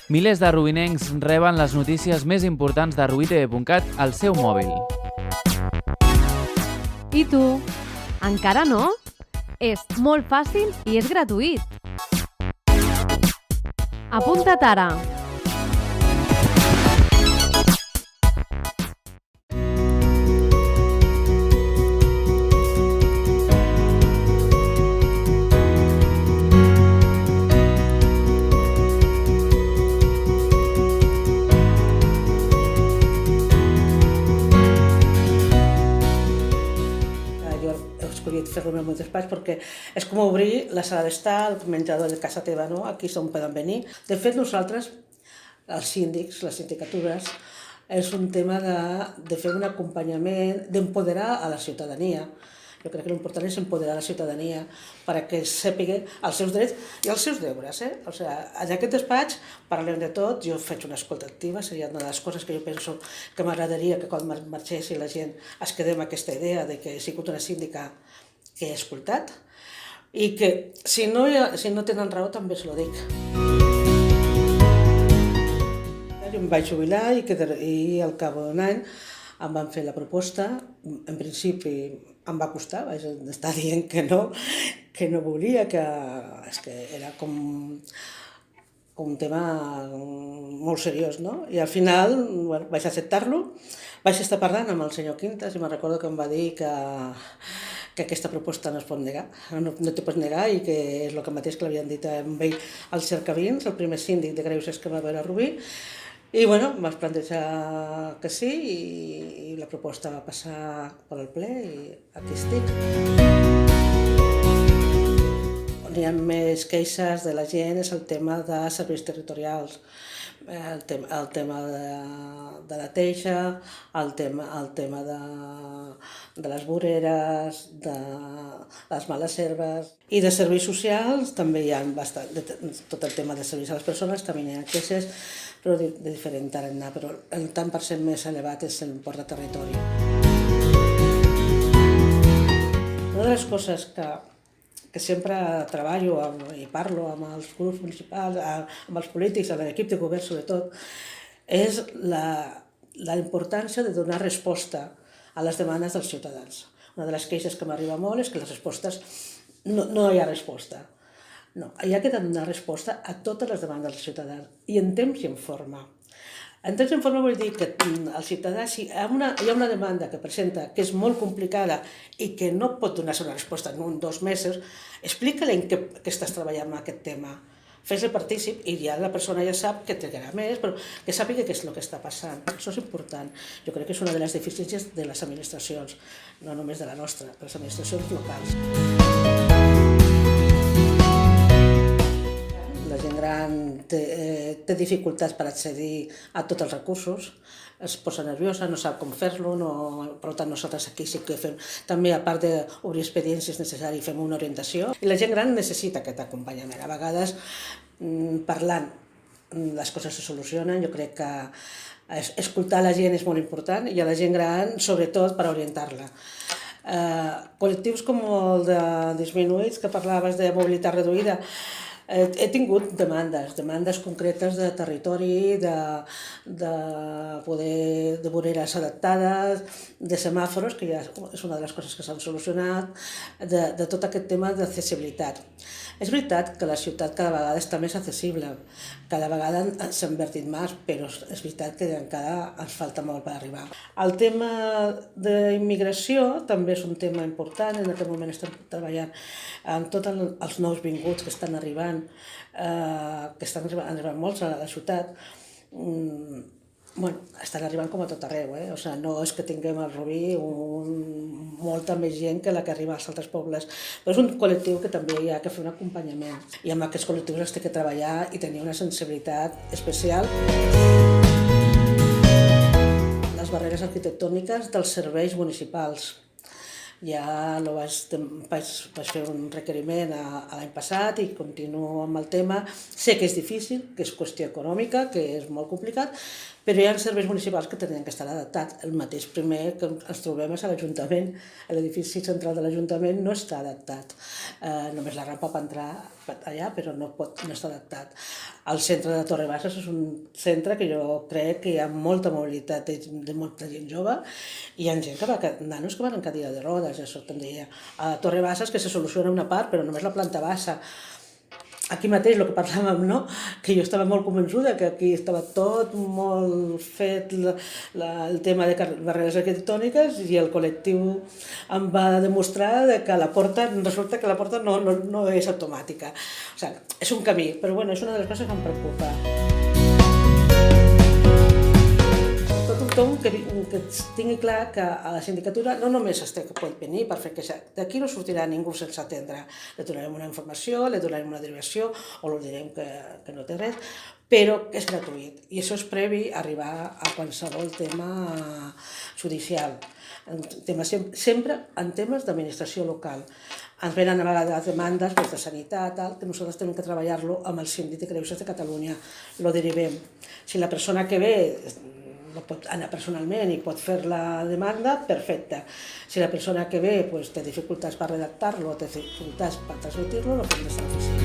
Milers de rubinencs reben les notícies més importants de rubitv.cat al seu mòbil. I tu? Encara no? És molt fàcil i és gratuït. Apunta't ara! Fer-lo en el meu despatx perquè és com obrir la sala d'estar, el menjador de casa teva, no? Aquí és on poden venir. De fet, nosaltres, els síndics, les sindicatures, és un tema de fer un acompanyament, d'empoderar a la ciutadania. Jo crec que l'important és empoderar la ciutadania perquè sàpiga els seus drets i els seus deures. O sigui, en aquest despatx parlem de tot, jo faig una escolta activa, seria una de les coses que jo penso que m'agradaria que quan marxés la gent es quedés amb aquesta idea de que he sigut una síndica que he escoltat i que si no tenen raó també se lo dic. Jo em vaig jubilar i al cap d'un any em van fer la proposta. En principi em va costar, vaig estar dient que no volia, que era com un tema molt seriós, no? I al final vaig acceptar-lo, vaig estar parlant amb el senyor Quintas i me'n recordo que em va dir que aquesta proposta no es pot negar, no t'ho pots negar i que és el mateix que l'havien dit amb ell als cercavins, el primer síndic de Greuges que va veure a Rubí. I bueno, em vaig plantejar que sí i la proposta va passar per al ple i aquí estic. On hi ha més queixes de la gent és el tema de serveis territorials, el tema de la teixa, el tema de les voreres, de les males herbes. I de serveis socials també hi ha tot el tema de serveis a les persones, també hi ha queixes, però de diferent tarannà, però el tant per cent més elevat és l'import de territori. Una de les coses que sempre treballo i parlo amb els grups municipals, amb els polítics, amb l'equip de govern sobretot, és la importància de donar resposta a les demandes dels ciutadans. Una de les queixes que m'arriba molt és que les respostes no hi ha resposta. No, hi ha que donar resposta a totes les demandes dels ciutadans, i en temps i en forma. En temps i en forma vol dir que el ciutadà, si hi ha una demanda que presenta que és molt complicada i que no pot donar-se una resposta en 1 o 2 mesos, explica-li en què estàs treballant en aquest tema. Fes-li partícip i ja la persona ja sap que trigarà més, però que sàpiga què és el que està passant. Això és important. Jo crec que és una de les deficiències de les administracions, no només de la nostra, de les administracions locals. La gent gran té dificultats per accedir a tots els recursos, es posa nerviosa, no sap com fer-lo, per tant nosaltres aquí sí que fem, també a part d'obrir expedients si és necessari, fem una orientació. I la gent gran necessita aquest acompanyament. A vegades, parlant, les coses se solucionen. Jo crec que escoltar la gent és molt important i a la gent gran, sobretot, per orientar-la. Col·lectius com el de disminuïts, que parlaves de mobilitat reduïda, he tingut demandes concretes de territori, de voreres adaptades, de semàfors, que ja és una de les coses que s'han solucionat, de tot aquest tema d'accessibilitat. És veritat que la ciutat cada vegada està més accessible, cada vegada s'ha invertit més, però és veritat que encara ens falta molt per arribar. El tema d'immigració també és un tema important. En aquest moment estem treballant amb tots els nous vinguts que estan arribant, que estan arribant molts a la ciutat. Estan arribant com a tot arreu, O sigui, no és que tinguem al Rubí molta més gent que la que arriba als altres pobles, però és un col·lectiu que també hi ha que fer un acompanyament, i amb aquests col·lectius es té que treballar i tenir una sensibilitat especial. Les barreres arquitectòniques dels serveis municipals. Ja vaig fer un requeriment l'any passat i continuo amb el tema. Sé que és difícil, que és qüestió econòmica, que és molt complicat, però hi ha serveis municipals que tenen que estar adaptats. El mateix primer que ens trobem és a l'Ajuntament. L'edifici central de l'Ajuntament no està adaptat. Només la rampa per entrar allà, però no està adaptat. El centre de Torre Baixes és un centre que jo crec que hi ha molta mobilitat de molta gent jove, i hi ha gent que va, nanos que van en cadira de rodes, això te'n deia. A Torre Baixes que se soluciona una part, però només la planta baixa. Aquí mateix, el que parlàvem, no? Que jo estava molt convençuda que aquí estava tot molt fet el tema de barreres arquitectòniques, i el col·lectiu em va demostrar que resulta que la porta no és automàtica. O sigui, és un camí, però bueno, és una de les coses que em preocupa. Tothom que tingui clar que a la sindicatura no només es pot venir per fer queixa, d'aquí no sortirà ningú sense atendre. Li donarem una informació, li donarem una derivació o li direm que no té res, però és gratuït, i això és previ a arribar a qualsevol tema judicial. Sempre en temes d'administració local. Ens venen a vegades demandes de sanitat, que nosaltres tenim que treballar-lo amb el Síndic de Greuges de Catalunya, lo derivem. Si la persona que ve pot anar personalment i pot fer la demanda, perfecte. Si la persona que ve té dificultats per redactar-lo o té dificultats per transmetir-lo, lo fem des de l'oficina.